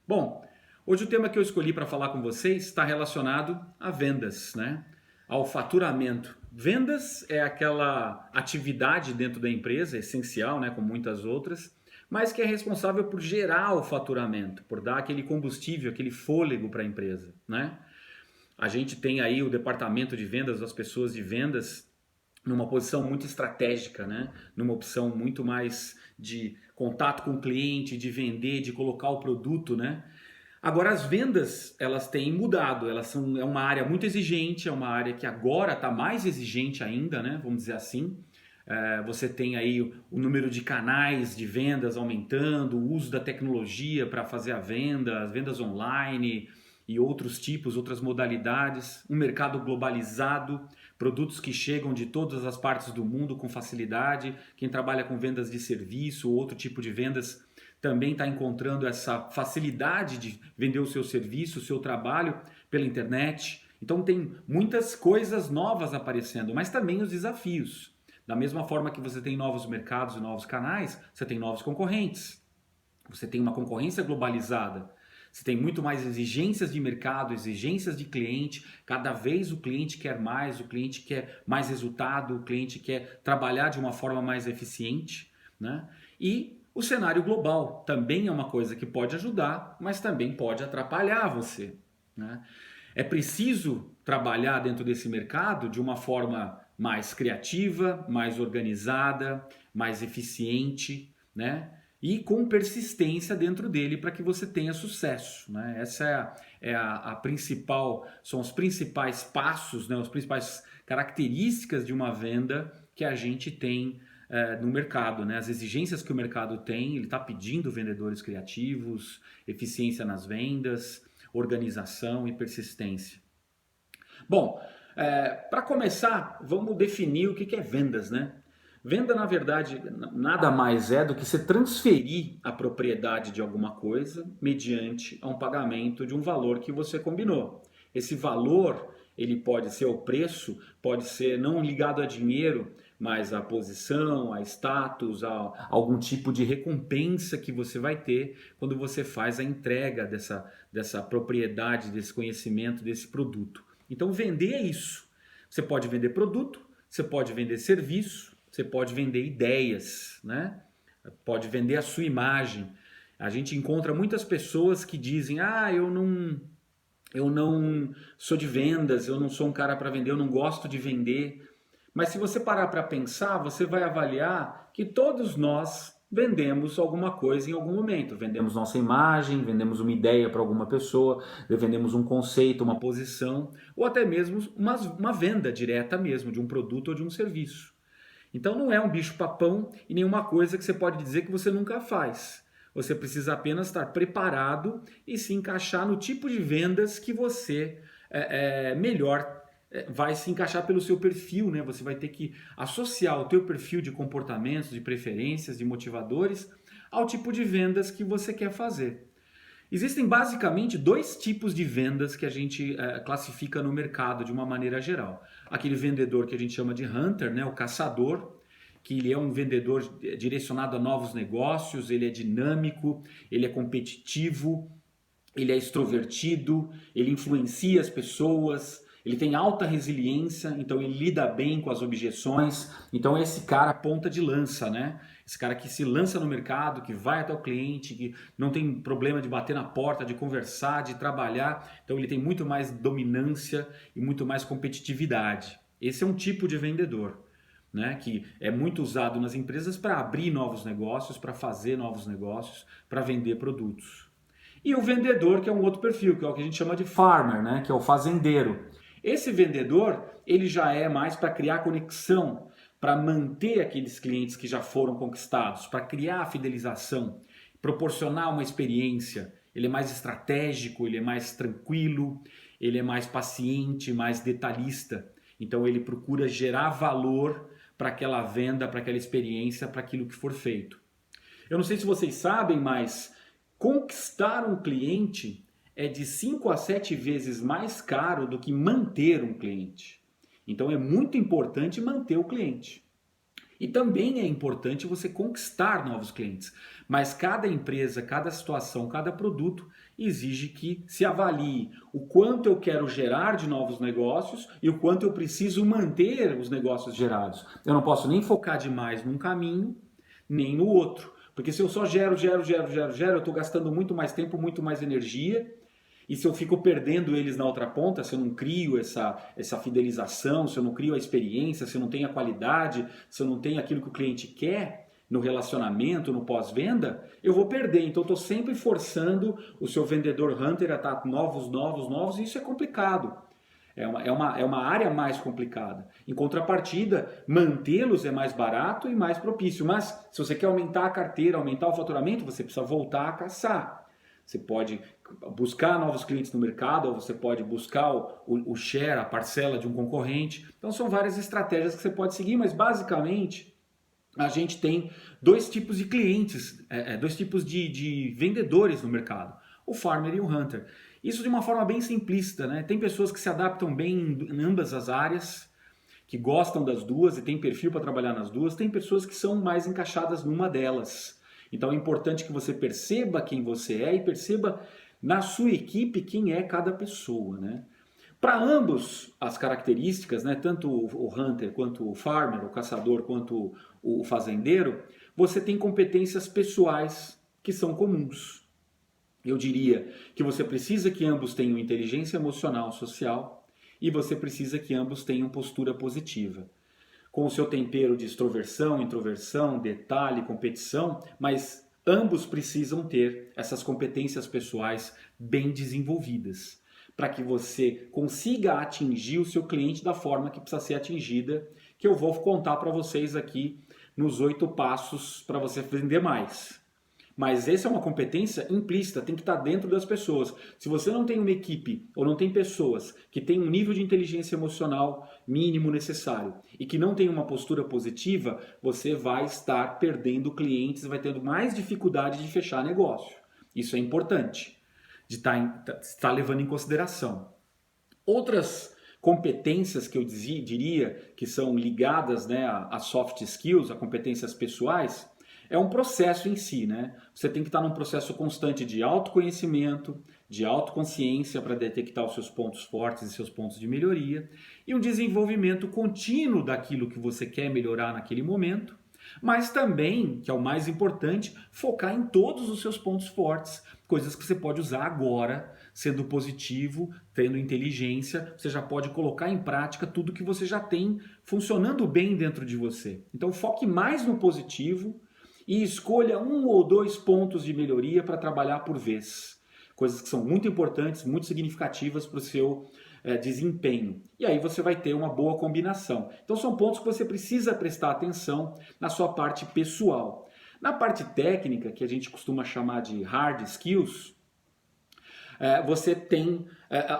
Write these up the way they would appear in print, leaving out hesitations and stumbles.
Bom, hoje o tema que eu escolhi para falar com vocês está relacionado a vendas, né? Ao faturamento. Vendas é aquela atividade dentro da empresa, essencial, né, como muitas outras, mas que é responsável por gerar o faturamento, por dar aquele combustível, aquele fôlego para a empresa, né? A gente tem aí o departamento de vendas, as pessoas de vendas, numa posição muito estratégica, né? Numa opção muito mais de contato com o cliente, de vender, de colocar o produto, né? Agora as vendas elas têm mudado, é uma área muito exigente, é uma área que agora está mais exigente ainda, né? Vamos dizer assim. Você tem aí o número de canais de vendas aumentando, o uso da tecnologia para fazer a venda, as vendas online e outros tipos, outras modalidades, um mercado globalizado, produtos que chegam de todas as partes do mundo com facilidade. Quem trabalha com vendas de serviço, outro tipo de vendas, também está encontrando essa facilidade de vender o seu serviço, o seu trabalho pela internet. Então tem muitas coisas novas aparecendo, mas também os desafios. Da mesma forma que você tem novos mercados e novos canais, você tem novos concorrentes. Você tem uma concorrência globalizada. Você tem muito mais exigências de mercado, exigências de cliente. Cada vez o cliente quer mais, o cliente quer mais resultado, o cliente quer trabalhar de uma forma mais eficiente, né? E o cenário global também é uma coisa que pode ajudar, mas também pode atrapalhar você, né? É preciso trabalhar dentro desse mercado de uma forma mais criativa, mais organizada, mais eficiente, né? E com persistência dentro dele para que você tenha sucesso, né? Essa a principal, são os principais passos, né? As principais características de uma venda que a gente tem no mercado, né? As exigências que o mercado tem, ele está pedindo vendedores criativos, eficiência nas vendas, organização e persistência. Bom, para começar, vamos definir o que é vendas, né? Venda, na verdade, nada mais é do que você transferir a propriedade de alguma coisa mediante a um pagamento de um valor que você combinou. Esse valor, ele pode ser o preço, pode ser não ligado a dinheiro, mas a posição, a status, a algum tipo de recompensa que você vai ter quando você faz a entrega dessa propriedade, desse conhecimento, desse produto. Então, vender é isso. Você pode vender produto, você pode vender serviço, você pode vender ideias, né? Pode vender a sua imagem. A gente encontra muitas pessoas que dizem: "Ah, eu não sou de vendas, eu não sou um cara para vender, eu não gosto de vender". Mas se você parar para pensar, você vai avaliar que todos nós vendemos alguma coisa em algum momento. Vendemos nossa imagem, vendemos uma ideia para alguma pessoa, vendemos um conceito, uma posição, ou até mesmo uma venda direta mesmo de um produto ou de um serviço. Então não é um bicho-papão e nenhuma coisa que você pode dizer que você nunca faz. Você precisa apenas estar preparado e se encaixar no tipo de vendas que você melhor vai se encaixar pelo seu perfil, né? Você vai ter que associar o teu perfil de comportamentos, de preferências, de motivadores ao tipo de vendas que você quer fazer. Existem basicamente dois tipos de vendas que a gente classifica no mercado de uma maneira geral. Aquele vendedor que a gente chama de hunter, né, o caçador, que ele é um vendedor direcionado a novos negócios, ele é dinâmico, ele é competitivo, ele é extrovertido, ele influencia as pessoas, ele tem alta resiliência, então ele lida bem com as objeções. Então esse cara ponta de lança, né? Esse cara que se lança no mercado, que vai até o cliente, que não tem problema de bater na porta, de conversar, de trabalhar. Então ele tem muito mais dominância e muito mais competitividade. Esse é um tipo de vendedor, né, que é muito usado nas empresas para abrir novos negócios, para fazer novos negócios, para vender produtos. E o vendedor, que é um outro perfil, que é o que a gente chama de farmer, né, que é o fazendeiro. Esse vendedor, ele já é mais para criar conexão, para manter aqueles clientes que já foram conquistados, para criar a fidelização, proporcionar uma experiência. Ele é mais estratégico, ele é mais tranquilo, ele é mais paciente, mais detalhista. Então ele procura gerar valor para aquela venda, para aquela experiência, para aquilo que for feito. Eu não sei se vocês sabem, mas conquistar um cliente é de 5 a 7 vezes mais caro do que manter um cliente. Então é muito importante manter o cliente. E também é importante você conquistar novos clientes. Mas cada empresa, cada situação, cada produto exige que se avalie o quanto eu quero gerar de novos negócios e o quanto eu preciso manter os negócios gerados. Eu não posso nem focar demais num caminho, nem no outro. Porque se eu só gero, eu estou gastando muito mais tempo, muito mais energia. E se eu fico perdendo eles na outra ponta, se eu não crio essa fidelização, se eu não crio a experiência, se eu não tenho a qualidade, se eu não tenho aquilo que o cliente quer no relacionamento, no pós-venda, eu vou perder. Então eu estou sempre forçando o seu vendedor hunter a estar novos, e isso é complicado. É uma área mais complicada. Em contrapartida, mantê-los é mais barato e mais propício. Mas se você quer aumentar a carteira, aumentar o faturamento, você precisa voltar a caçar. Você pode buscar novos clientes no mercado, ou você pode buscar o share, a parcela de um concorrente. Então são várias estratégias que você pode seguir, mas basicamente a gente tem dois tipos de clientes, dois tipos de vendedores no mercado, o farmer e o hunter. Isso de uma forma bem simplista, né? Tem pessoas que se adaptam bem em ambas as áreas, que gostam das duas e tem perfil para trabalhar nas duas. Tem pessoas que são mais encaixadas numa delas. Então é importante que você perceba quem você é e perceba na sua equipe quem é cada pessoa, né? Para ambos as características, né, tanto o hunter quanto o farmer, o caçador quanto o fazendeiro, você tem competências pessoais que são comuns. Eu diria que você precisa que ambos tenham inteligência emocional social e você precisa que ambos tenham postura positiva. Com o seu tempero de extroversão, introversão, detalhe, competição, mas ambos precisam ter essas competências pessoais bem desenvolvidas, para que você consiga atingir o seu cliente da forma que precisa ser atingida, que eu vou contar para vocês aqui nos 8 passos para você vender mais. Mas essa é uma competência implícita, tem que estar dentro das pessoas. Se você não tem uma equipe ou não tem pessoas que têm um nível de inteligência emocional mínimo necessário e que não tem uma postura positiva, você vai estar perdendo clientes, vai tendo mais dificuldade de fechar negócio. Isso é importante de estar levando em consideração. Outras competências que eu diria que são ligadas, né, a soft skills, a competências pessoais, é um processo em si, né? Você tem que estar num processo constante de autoconhecimento, de autoconsciência para detectar os seus pontos fortes e seus pontos de melhoria, e um desenvolvimento contínuo daquilo que você quer melhorar naquele momento, mas também, que é o mais importante, focar em todos os seus pontos fortes, coisas que você pode usar agora, sendo positivo, tendo inteligência, você já pode colocar em prática tudo que você já tem funcionando bem dentro de você. Então foque mais no positivo, e escolha 1 ou 2 pontos de melhoria para trabalhar por vez. Coisas que são muito importantes, muito significativas para o seu desempenho. E aí você vai ter uma boa combinação. Então são pontos que você precisa prestar atenção na sua parte pessoal. Na parte técnica, que a gente costuma chamar de hard skills, você tem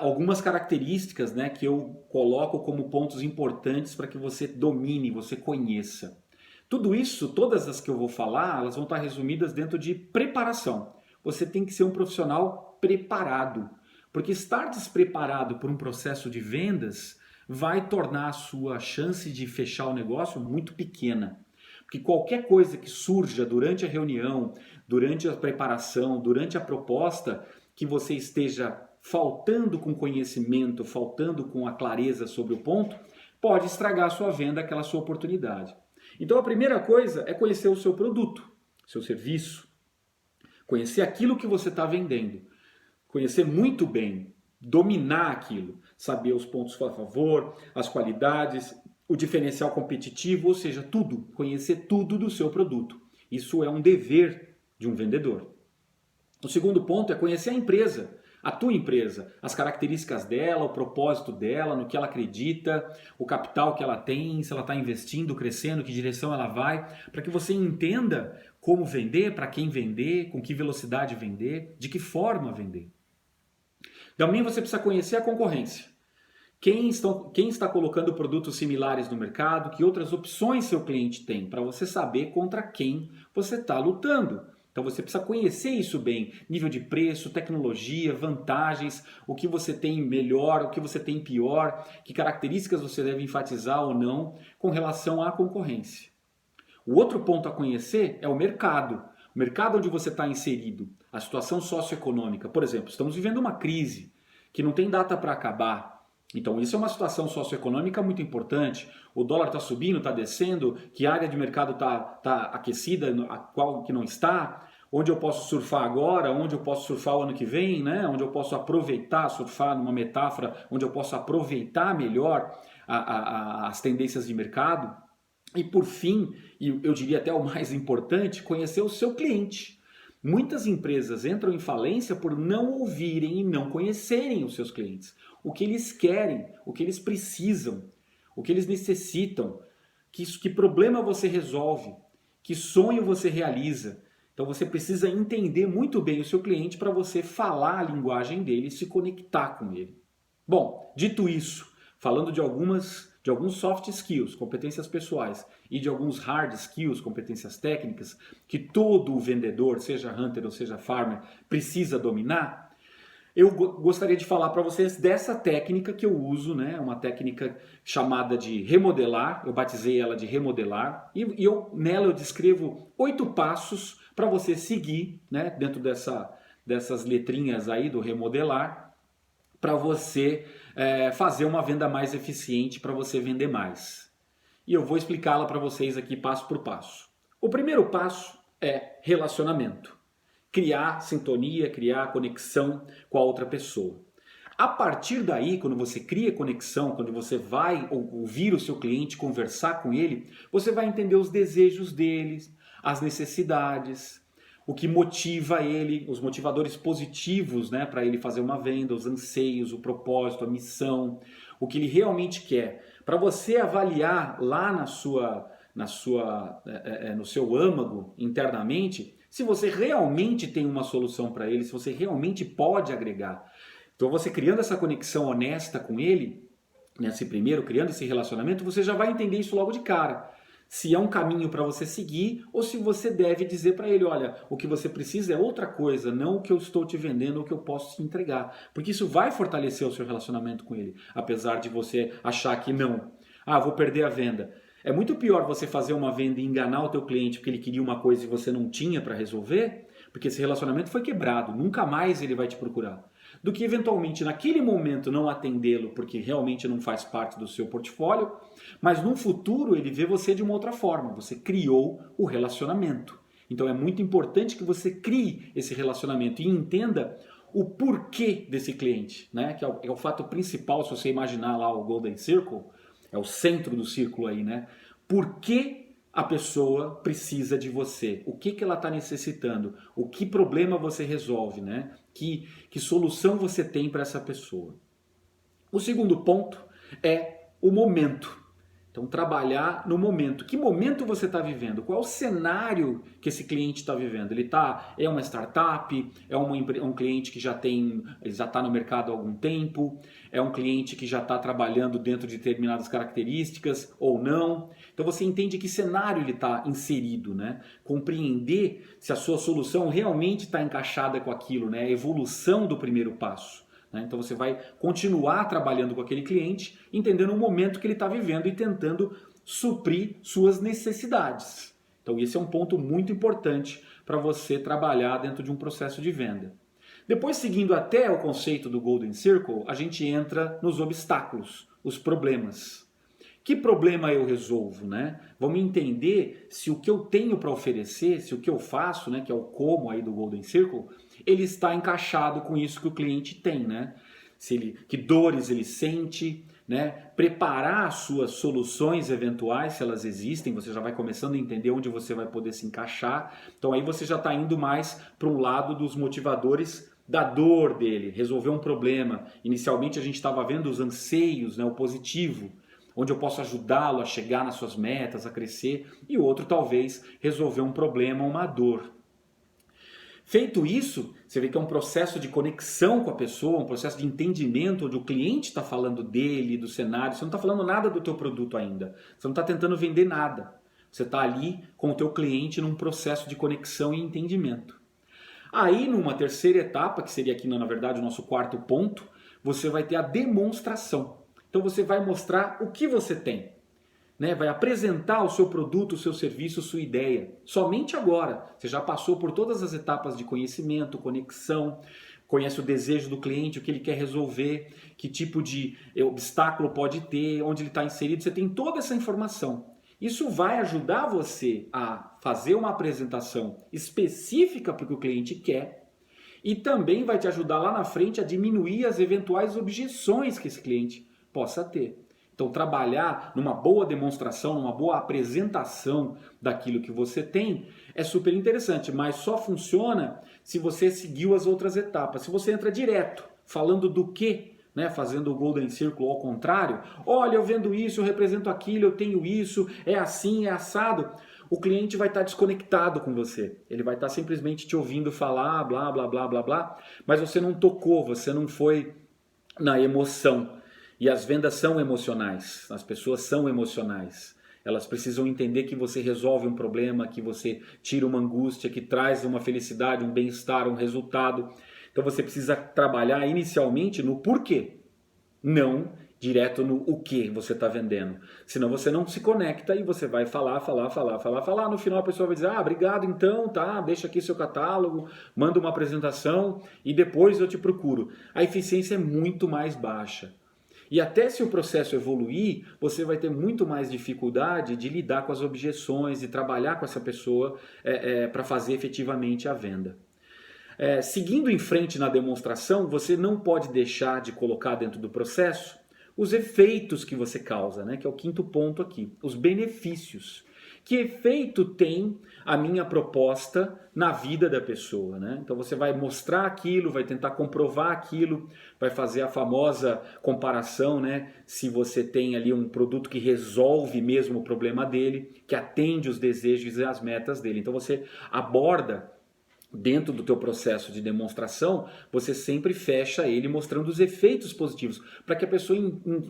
algumas características, né, que eu coloco como pontos importantes para que você domine, você conheça. Tudo isso, todas as que eu vou falar, elas vão estar resumidas dentro de preparação. Você tem que ser um profissional preparado, porque estar despreparado por um processo de vendas vai tornar a sua chance de fechar o negócio muito pequena. Porque qualquer coisa que surja durante a reunião, durante a preparação, durante a proposta, que você esteja faltando com conhecimento, faltando com a clareza sobre o ponto, pode estragar a sua venda, aquela sua oportunidade. Então a primeira coisa é conhecer o seu produto, seu serviço, conhecer aquilo que você está vendendo, conhecer muito bem, dominar aquilo, saber os pontos a favor, as qualidades, o diferencial competitivo, ou seja, tudo, conhecer tudo do seu produto. Isso é um dever de um vendedor. O segundo ponto é conhecer a empresa, a tua empresa, as características dela, o propósito dela, no que ela acredita, o capital que ela tem, se ela está investindo, crescendo, que direção ela vai, para que você entenda como vender, para quem vender, com que velocidade vender, de que forma vender. Também você precisa conhecer a concorrência. Quem está colocando produtos similares no mercado, que outras opções seu cliente tem, para você saber contra quem você está lutando. Então você precisa conhecer isso bem, nível de preço, tecnologia, vantagens, o que você tem melhor, o que você tem pior, que características você deve enfatizar ou não com relação à concorrência. O outro ponto a conhecer é o mercado. O mercado onde você está inserido, a situação socioeconômica. Por exemplo, estamos vivendo uma crise que não tem data para acabar. Então, isso é uma situação socioeconômica muito importante. O dólar está subindo, está descendo, que área de mercado está aquecida, a qual que não está, onde eu posso surfar agora, onde eu posso surfar o ano que vem, né? Onde eu posso aproveitar, surfar numa metáfora, onde eu posso aproveitar melhor as tendências de mercado. E por fim, e eu diria até o mais importante, conhecer o seu cliente. Muitas empresas entram em falência por não ouvirem e não conhecerem os seus clientes. O que eles querem, o que eles precisam, o que eles necessitam, que problema você resolve, que sonho você realiza. Então você precisa entender muito bem o seu cliente para você falar a linguagem dele e se conectar com ele. Bom, dito isso, falando de alguns soft skills, competências pessoais, e de alguns hard skills, competências técnicas, que todo vendedor, seja hunter ou seja farmer, precisa dominar, eu gostaria de falar para vocês dessa técnica que eu uso, né? Uma técnica chamada de remodelar, eu batizei ela de remodelar, e nela eu descrevo 8 passos para você seguir, né? Dentro dessas letrinhas aí do remodelar, para você fazer uma venda mais eficiente, para você vender mais. E eu vou explicá-la para vocês aqui passo por passo. O primeiro passo é relacionamento. Criar sintonia, criar conexão com a outra pessoa. A partir daí, quando você cria conexão, quando você vai ouvir o seu cliente, conversar com ele, você vai entender os desejos deles, as necessidades, o que motiva ele, os motivadores positivos, né, para ele fazer uma venda, os anseios, o propósito, a missão, o que ele realmente quer. Para você avaliar lá no seu âmago internamente, se você realmente tem uma solução para ele, se você realmente pode agregar. Então você criando essa conexão honesta com ele, criando esse relacionamento, você já vai entender isso logo de cara. Se é um caminho para você seguir ou se você deve dizer para ele, olha, o que você precisa é outra coisa, não o que eu estou te vendendo, o que eu posso te entregar. Porque isso vai fortalecer o seu relacionamento com ele, apesar de você achar que não. Ah, vou perder a venda. É muito pior você fazer uma venda e enganar o teu cliente porque ele queria uma coisa e você não tinha para resolver, porque esse relacionamento foi quebrado, nunca mais ele vai te procurar. Do que eventualmente naquele momento não atendê-lo porque realmente não faz parte do seu portfólio, mas no futuro ele vê você de uma outra forma, você criou o relacionamento. Então é muito importante que você crie esse relacionamento e entenda o porquê desse cliente, né? Que é o fato principal, se você imaginar lá o Golden Circle, é o centro do círculo aí, né? Por que a pessoa precisa de você? O que ela está necessitando? O que problema você resolve, né? Que solução você tem para essa pessoa? O segundo ponto é o momento. Então, trabalhar no momento. Que momento você está vivendo? Qual é o cenário que esse cliente está vivendo? É uma startup? É um cliente que já está no mercado há algum tempo? É um cliente que já está trabalhando dentro de determinadas características ou não? Então, você entende que cenário ele está inserido, né? Compreender se a sua solução realmente está encaixada com aquilo, né? A evolução do primeiro passo. Então você vai continuar trabalhando com aquele cliente, entendendo o momento que ele está vivendo e tentando suprir suas necessidades. Então esse é um ponto muito importante para você trabalhar dentro de um processo de venda. Depois, seguindo até o conceito do Golden Circle, a gente entra nos obstáculos, os problemas. Que problema eu resolvo, né? Vamos entender se o que eu tenho para oferecer, se o que eu faço, né, que é o como aí do Golden Circle, ele está encaixado com isso que o cliente tem, né? Que dores ele sente, né? Preparar as suas soluções eventuais, se elas existem, você já vai começando a entender onde você vai poder se encaixar. Então aí você já está indo mais para um lado dos motivadores da dor dele, resolver um problema. Inicialmente a gente estava vendo os anseios, né, o positivo, onde eu posso ajudá-lo a chegar nas suas metas, a crescer, e o outro talvez resolver um problema, uma dor. Feito isso, você vê que é um processo de conexão com a pessoa, um processo de entendimento, onde o cliente está falando dele, do cenário, você não está falando nada do teu produto ainda, você não está tentando vender nada, você está ali com o teu cliente num processo de conexão e entendimento. Aí, numa terceira etapa, que seria aqui, na verdade, o nosso quarto ponto, você vai ter a demonstração. Então você vai mostrar o que você tem. né? Vai apresentar o seu produto, o seu serviço, sua ideia. Somente agora. Você já passou por todas as etapas de conhecimento, conexão, conhece o desejo do cliente, o que ele quer resolver, que tipo de obstáculo pode ter, onde ele está inserido. Você tem toda essa informação. Isso vai ajudar você a fazer uma apresentação específica para o que o cliente quer e também vai te ajudar lá na frente a diminuir as eventuais objeções que esse cliente possa ter. Então, trabalhar numa boa demonstração, numa boa apresentação daquilo que você tem é super interessante, mas só funciona se você seguiu as outras etapas. Se você entra direto, falando do quê, né, fazendo o Golden Circle ao contrário, olha, eu vendo isso, eu represento aquilo, eu tenho isso, é assim, é assado, o cliente vai estar desconectado com você. Ele vai estar simplesmente te ouvindo falar, blá, blá, blá, blá, blá, mas você não tocou, você não foi na emoção. E as vendas são emocionais, as pessoas são emocionais. Elas precisam entender que você resolve um problema, que você tira uma angústia, que traz uma felicidade, um bem-estar, um resultado. Então você precisa trabalhar inicialmente no porquê, não direto no o que você está vendendo. Senão você não se conecta e você vai falar. No final a pessoa vai dizer, obrigado então, tá, deixa aqui seu catálogo, manda uma apresentação e depois eu te procuro. A eficiência é muito mais baixa. E até se o processo evoluir, você vai ter muito mais dificuldade de lidar com as objeções e trabalhar com essa pessoa para fazer efetivamente a venda. Seguindo em frente na demonstração, você não pode deixar de colocar dentro do processo os efeitos que você causa, né? Que é o quinto ponto aqui, os benefícios. Que efeito tem a minha proposta na vida da pessoa, né? Então você vai mostrar aquilo, vai tentar comprovar aquilo, vai fazer a famosa comparação, né? Se você tem ali um produto que resolve mesmo o problema dele, que atende os desejos e as metas dele. Então você aborda dentro do teu processo de demonstração, você sempre fecha ele mostrando os efeitos positivos, para que a pessoa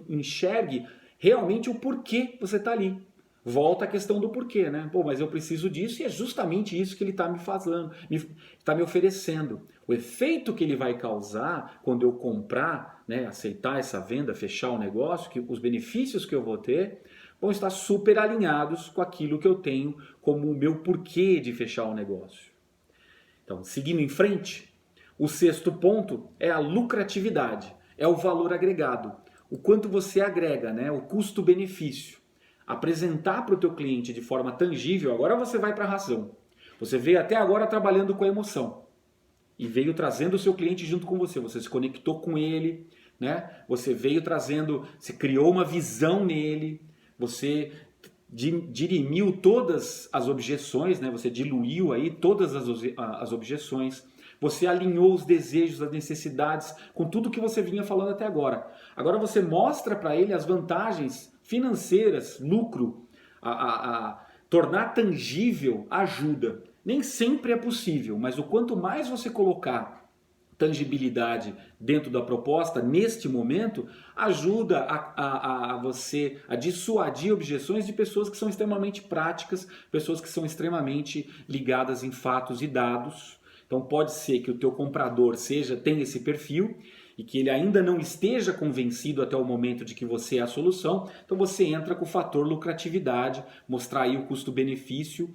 enxergue realmente o porquê você está ali. Volta a questão do porquê, né? Pô, mas eu preciso disso e é justamente isso que ele está me fazendo, está me oferecendo. O efeito que ele vai causar quando eu comprar, né, aceitar essa venda, fechar o negócio, que os benefícios que eu vou ter vão estar super alinhados com aquilo que eu tenho como o meu porquê de fechar o negócio. Então, seguindo em frente, o sexto ponto é a lucratividade, é o valor agregado. O quanto você agrega, né? O custo-benefício. Apresentar para o teu cliente de forma tangível, agora você vai para a razão. Você veio até agora trabalhando com a emoção e veio trazendo o seu cliente junto com você. Você se conectou com ele, né? Você veio trazendo, você criou uma visão nele, você dirimiu todas as objeções, né? Você diluiu aí todas as objeções, você alinhou os desejos, as necessidades com tudo que você vinha falando até agora. Agora você mostra para ele as vantagens financeiras, lucro, tornar tangível ajuda. Nem sempre é possível, mas o quanto mais você colocar tangibilidade dentro da proposta, neste momento, ajuda a você a dissuadir objeções de pessoas que são extremamente práticas, pessoas que são extremamente ligadas em fatos e dados. Então pode ser que o teu comprador tenha esse perfil e que ele ainda não esteja convencido até o momento de que você é a solução. Então você entra com o fator lucratividade, mostrar aí o custo-benefício,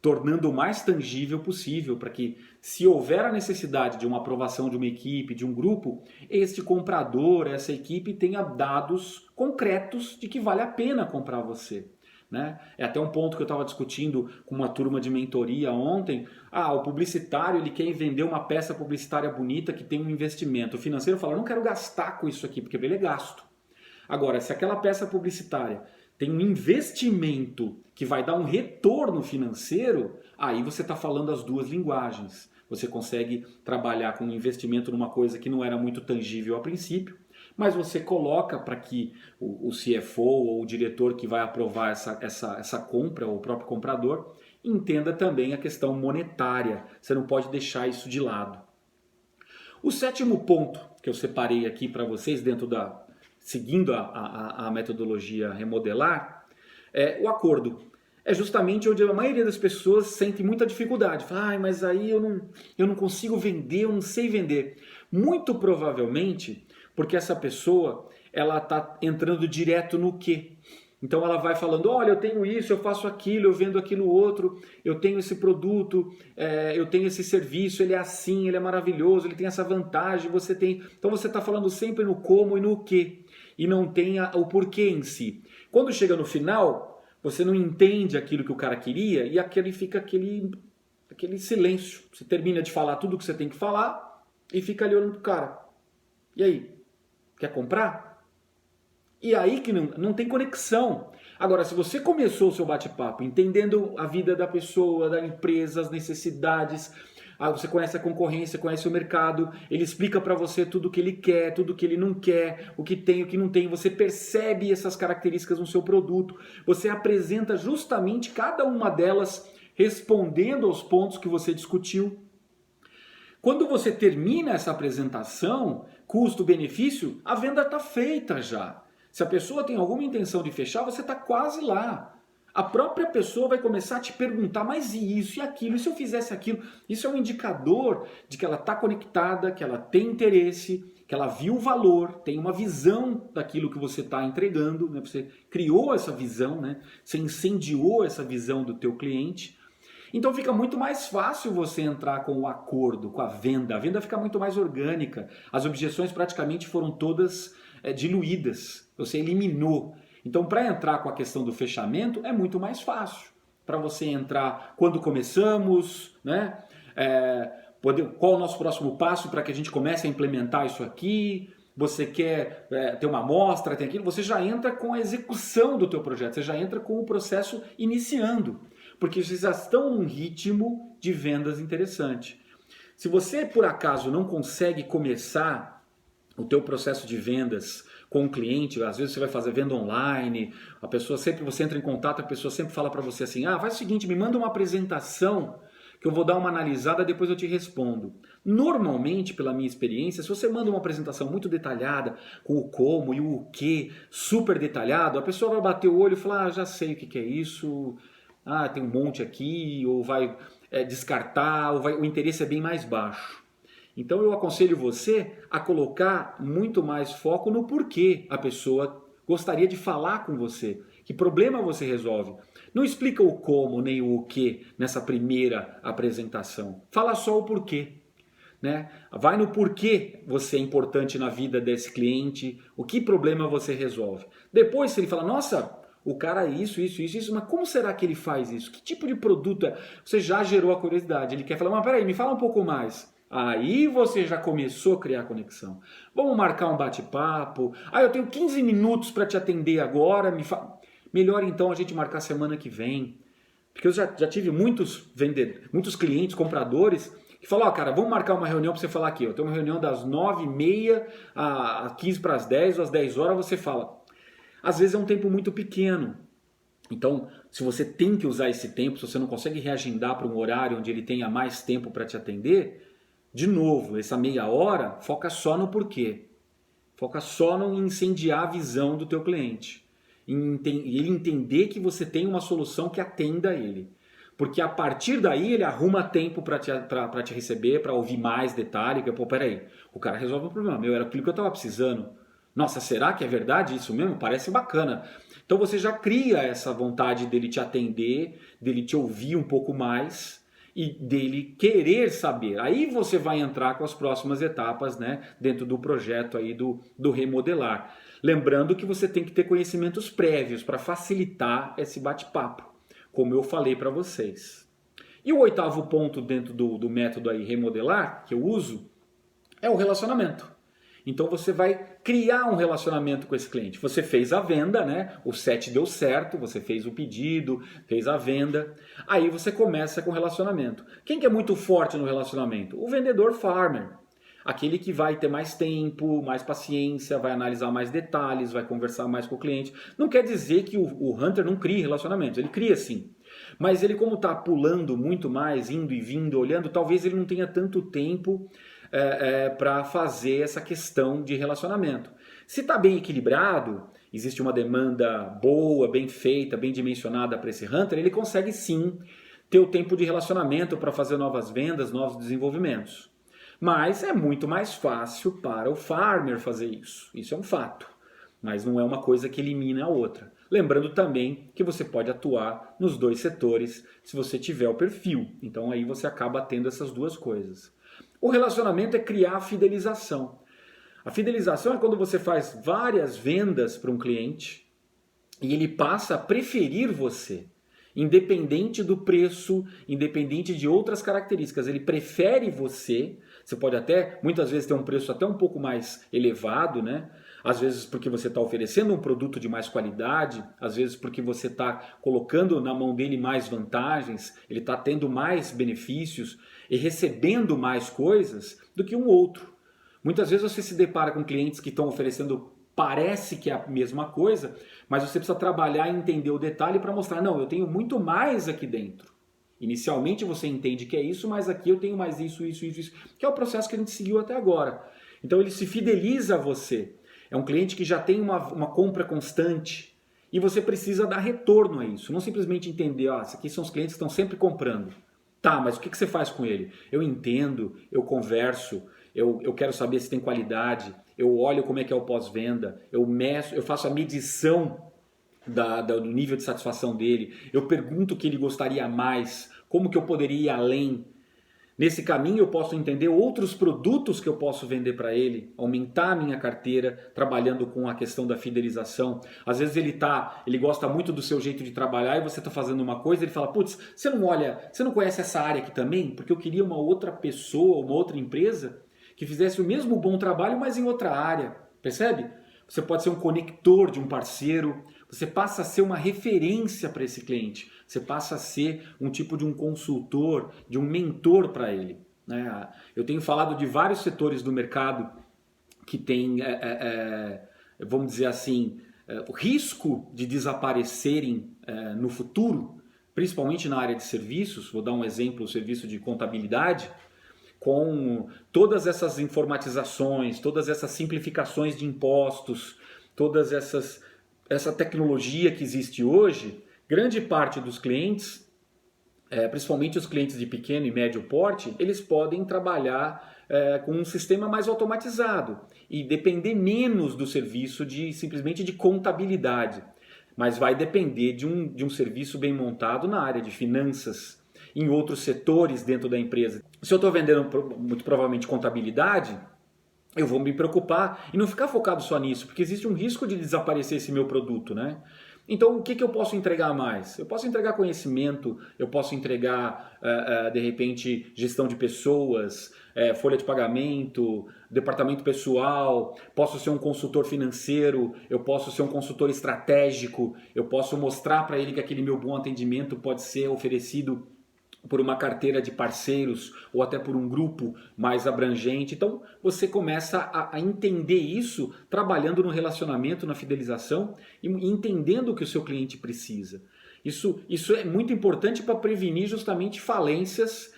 tornando o mais tangível possível para que, se houver a necessidade de uma aprovação de uma equipe, de um grupo, este comprador, essa equipe tenha dados concretos de que vale a pena comprar você. Né? É até um ponto que eu estava discutindo com uma turma de mentoria ontem. O publicitário ele quer vender uma peça publicitária bonita que tem um investimento. O financeiro fala, eu não quero gastar com isso aqui, porque ele é gasto. Agora, se aquela peça publicitária tem um investimento que vai dar um retorno financeiro, aí você está falando as duas linguagens. Você consegue trabalhar com um investimento numa coisa que não era muito tangível a princípio, mas você coloca para que o CFO ou o diretor que vai aprovar essa compra, ou o próprio comprador, entenda também a questão monetária. Você não pode deixar isso de lado. O sétimo ponto que eu separei aqui para vocês, seguindo a metodologia remodelar, é o acordo. É justamente onde a maioria das pessoas sente muita dificuldade. Fala, mas aí eu não consigo vender, eu não sei vender. Muito provavelmente porque essa pessoa ela está entrando direto no quê? Então ela vai falando, olha, eu tenho isso, eu faço aquilo, eu vendo aquilo outro, eu tenho esse produto, eu tenho esse serviço, ele é assim, ele é maravilhoso, ele tem essa vantagem, você tem... Então você está falando sempre no como e no que, e não tem o porquê em si. Quando chega no final, você não entende aquilo que o cara queria e fica aquele silêncio. Você termina de falar tudo o que você tem que falar e fica ali olhando pro cara. E aí, quer comprar? E aí que não tem conexão. Agora, se você começou o seu bate-papo entendendo a vida da pessoa, da empresa, as necessidades, você conhece a concorrência, conhece o mercado, ele explica para você tudo o que ele quer, tudo o que ele não quer, o que tem, o que não tem, você percebe essas características no seu produto, você apresenta justamente cada uma delas respondendo aos pontos que você discutiu. Quando você termina essa apresentação, custo-benefício, a venda está feita já. Se a pessoa tem alguma intenção de fechar, você está quase lá. A própria pessoa vai começar a te perguntar, mas e isso e aquilo, e se eu fizesse aquilo? Isso é um indicador de que ela está conectada, que ela tem interesse, que ela viu o valor, tem uma visão daquilo que você está entregando, né? Você criou essa visão, né? Você incendiou essa visão do teu cliente. Então fica muito mais fácil você entrar com o acordo, com a venda fica muito mais orgânica, as objeções praticamente foram todas diluídas, você eliminou. Então para entrar com a questão do fechamento é muito mais fácil, para você entrar quando começamos, né? Qual o nosso próximo passo para que a gente comece a implementar isso aqui, você quer ter uma amostra, tem aquilo, você já entra com a execução do teu projeto, você já entra com o processo iniciando. Porque vocês já estão num ritmo de vendas interessante. Se você, por acaso, não consegue começar o teu processo de vendas com o cliente, às vezes você vai fazer venda online, você entra em contato, a pessoa sempre fala para você assim, faz o seguinte, me manda uma apresentação que eu vou dar uma analisada, depois eu te respondo. Normalmente, pela minha experiência, se você manda uma apresentação muito detalhada, com o como e o que, super detalhado, a pessoa vai bater o olho e falar, já sei o que é isso... tem um monte aqui, ou vai descartar, o interesse é bem mais baixo. Então eu aconselho você a colocar muito mais foco no porquê a pessoa gostaria de falar com você, que problema você resolve. Não explica o como nem o que nessa primeira apresentação, fala só o porquê. Né? Vai no porquê você é importante na vida desse cliente, o que problema você resolve. Depois se ele fala, nossa... O cara isso, mas como será que ele faz isso? Que tipo de produto é? Você já gerou a curiosidade, ele quer falar, mas peraí, me fala um pouco mais. Aí você já começou a criar conexão. Vamos marcar um bate-papo. Eu tenho 15 minutos para te atender agora. Melhor então a gente marcar semana que vem. Porque eu já tive muitos clientes, compradores, que falam, cara, vamos marcar uma reunião para você falar aqui. Eu tenho uma reunião das 9h30 a 15 para as 10 ou às 10 horas, você fala... Às vezes é um tempo muito pequeno. Então, se você tem que usar esse tempo, se você não consegue reagendar para um horário onde ele tenha mais tempo para te atender, de novo, essa meia hora, foca só no porquê. Foca só no incendiar a visão do teu cliente. E ele entender que você tem uma solução que atenda a ele. Porque a partir daí ele arruma tempo para te receber, para ouvir mais detalhe. Peraí, o cara resolve o problema. Era aquilo que eu estava precisando. Nossa, será que é verdade isso mesmo? Parece bacana. Então você já cria essa vontade dele te atender, dele te ouvir um pouco mais e dele querer saber. Aí você vai entrar com as próximas etapas, né, dentro do projeto aí do remodelar. Lembrando que você tem que ter conhecimentos prévios para facilitar esse bate-papo, como eu falei para vocês. E o 8º ponto dentro do método aí remodelar, que eu uso, é o relacionamento. Então você vai criar um relacionamento com esse cliente. Você fez a venda, né? O set deu certo, você fez o pedido, fez a venda. Aí você começa com o relacionamento. Quem que é muito forte no relacionamento? O vendedor farmer. Aquele que vai ter mais tempo, mais paciência, vai analisar mais detalhes, vai conversar mais com o cliente. Não quer dizer que o hunter não crie relacionamentos, ele cria sim. Mas ele, como está pulando muito mais, indo e vindo, olhando, talvez ele não tenha tanto tempo para fazer essa questão de relacionamento. Se está bem equilibrado, existe uma demanda boa, bem feita, bem dimensionada para esse hunter, ele consegue sim ter o tempo de relacionamento para fazer novas vendas, novos desenvolvimentos. Mas é muito mais fácil para o farmer fazer isso. Isso é um fato. Mas não é uma coisa que elimina a outra. Lembrando também que você pode atuar nos dois setores se você tiver o perfil. Então aí você acaba tendo essas duas coisas. O relacionamento é criar a fidelização. A fidelização é quando você faz várias vendas para um cliente e ele passa a preferir você, independente do preço, independente de outras características. Ele prefere você. Você pode até, muitas vezes, ter um preço até um pouco mais elevado, né? Às vezes porque você está oferecendo um produto de mais qualidade, às vezes porque você está colocando na mão dele mais vantagens, ele está tendo mais benefícios e recebendo mais coisas do que um outro. Muitas vezes você se depara com clientes que estão oferecendo, parece que é a mesma coisa, mas você precisa trabalhar e entender o detalhe para mostrar, não, eu tenho muito mais aqui dentro. Inicialmente você entende que é isso, mas aqui eu tenho mais isso, que é o processo que a gente seguiu até agora. Então ele se fideliza a você. É um cliente que já tem uma compra constante e você precisa dar retorno a isso. Não simplesmente entender, esses aqui são os clientes que estão sempre comprando. Tá, mas o que você faz com ele? Eu entendo, eu converso, eu quero saber se tem qualidade, eu olho como é que é o pós-venda, eu meço, eu faço a medição do nível de satisfação dele, eu pergunto o que ele gostaria mais, como que eu poderia ir além. Nesse caminho eu posso entender outros produtos que eu posso vender para ele, aumentar a minha carteira, trabalhando com a questão da fidelização. Às vezes ele gosta muito do seu jeito de trabalhar e você está fazendo uma coisa, ele fala, putz, você não conhece essa área aqui também? Porque eu queria uma outra pessoa, uma outra empresa que fizesse o mesmo bom trabalho, mas em outra área. Percebe? Você pode ser um conector de um parceiro, você passa a ser uma referência para esse cliente, você passa a ser um tipo de um consultor, de um mentor para ele. Né? Eu tenho falado de vários setores do mercado que tem, vamos dizer assim, o risco de desaparecerem no futuro, principalmente na área de serviços. Vou dar um exemplo, o serviço de contabilidade, com todas essas informatizações, todas essas simplificações de impostos, essa tecnologia que existe hoje, grande parte dos clientes, principalmente os clientes de pequeno e médio porte, eles podem trabalhar com um sistema mais automatizado e depender menos do serviço simplesmente de contabilidade, mas vai depender de um serviço bem montado na área de finanças, em outros setores dentro da empresa. Se eu estou vendendo muito provavelmente contabilidade, eu vou me preocupar e não ficar focado só nisso, porque existe um risco de desaparecer esse meu produto, né? Então, o que eu posso entregar mais? Eu posso entregar conhecimento, eu posso entregar, de repente, gestão de pessoas, folha de pagamento, departamento pessoal, posso ser um consultor financeiro, eu posso ser um consultor estratégico, eu posso mostrar para ele que aquele meu bom atendimento pode ser oferecido por uma carteira de parceiros ou até por um grupo mais abrangente. Então você começa a entender isso trabalhando no relacionamento, na fidelização e entendendo o que o seu cliente precisa. Isso é muito importante para prevenir justamente falências,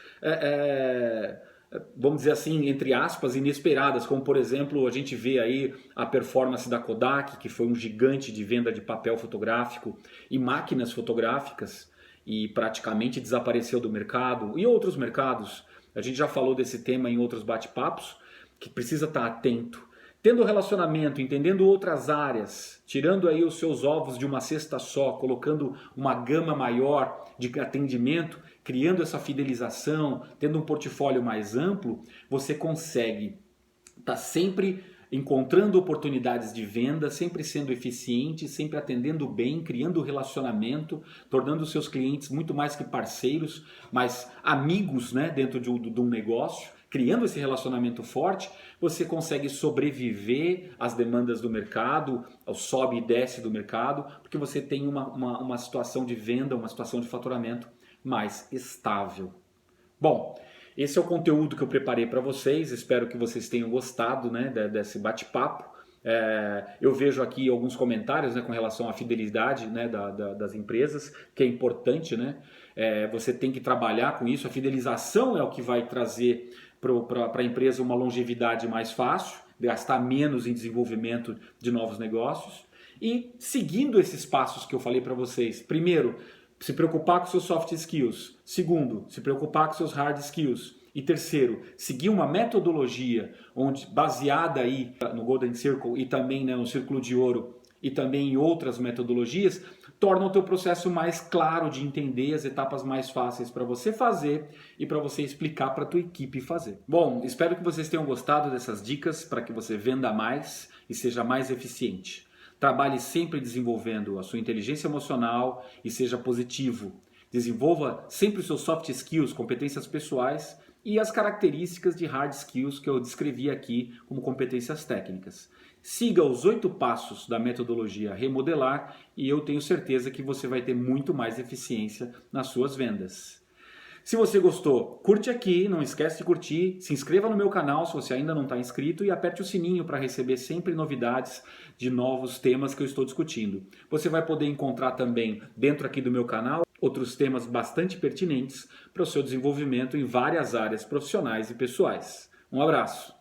vamos dizer assim, entre aspas, inesperadas, como por exemplo a gente vê aí a performance da Kodak, que foi um gigante de venda de papel fotográfico e máquinas fotográficas, e praticamente desapareceu do mercado, e outros mercados. A gente já falou desse tema em outros bate-papos, que precisa estar atento. Tendo relacionamento, entendendo outras áreas, tirando aí os seus ovos de uma cesta só, colocando uma gama maior de atendimento, criando essa fidelização, tendo um portfólio mais amplo, você consegue estar sempre encontrando oportunidades de venda, sempre sendo eficiente, sempre atendendo bem, criando relacionamento, tornando os seus clientes muito mais que parceiros, mas amigos, né, dentro de um negócio, criando esse relacionamento forte, você consegue sobreviver às demandas do mercado, ao sobe e desce do mercado, porque você tem uma situação de venda, uma situação de faturamento mais estável. Bom, esse é o conteúdo que eu preparei para vocês, espero que vocês tenham gostado, né, desse bate-papo. Eu vejo aqui alguns comentários, né, com relação à fidelidade, né, das empresas, que é importante, né? Você tem que trabalhar com isso, a fidelização é o que vai trazer para a empresa uma longevidade mais fácil, gastar menos em desenvolvimento de novos negócios. E seguindo esses passos que eu falei para vocês, primeiro, se preocupar com seus soft skills. Segundo, se preocupar com seus hard skills. E terceiro, seguir uma metodologia baseada aí no Golden Circle e também, né, no Círculo de Ouro, e também em outras metodologias, torna o teu processo mais claro de entender, as etapas mais fáceis para você fazer e para você explicar para a tua equipe fazer. Bom, espero que vocês tenham gostado dessas dicas para que você venda mais e seja mais eficiente. Trabalhe sempre desenvolvendo a sua inteligência emocional e seja positivo. Desenvolva sempre os seus soft skills, competências pessoais e as características de hard skills que eu descrevi aqui como competências técnicas. Siga os 8 passos da metodologia Remodelar e eu tenho certeza que você vai ter muito mais eficiência nas suas vendas. Se você gostou, curte aqui, não esquece de curtir, se inscreva no meu canal se você ainda não está inscrito e aperte o sininho para receber sempre novidades de novos temas que eu estou discutindo. Você vai poder encontrar também dentro aqui do meu canal outros temas bastante pertinentes para o seu desenvolvimento em várias áreas profissionais e pessoais. Um abraço!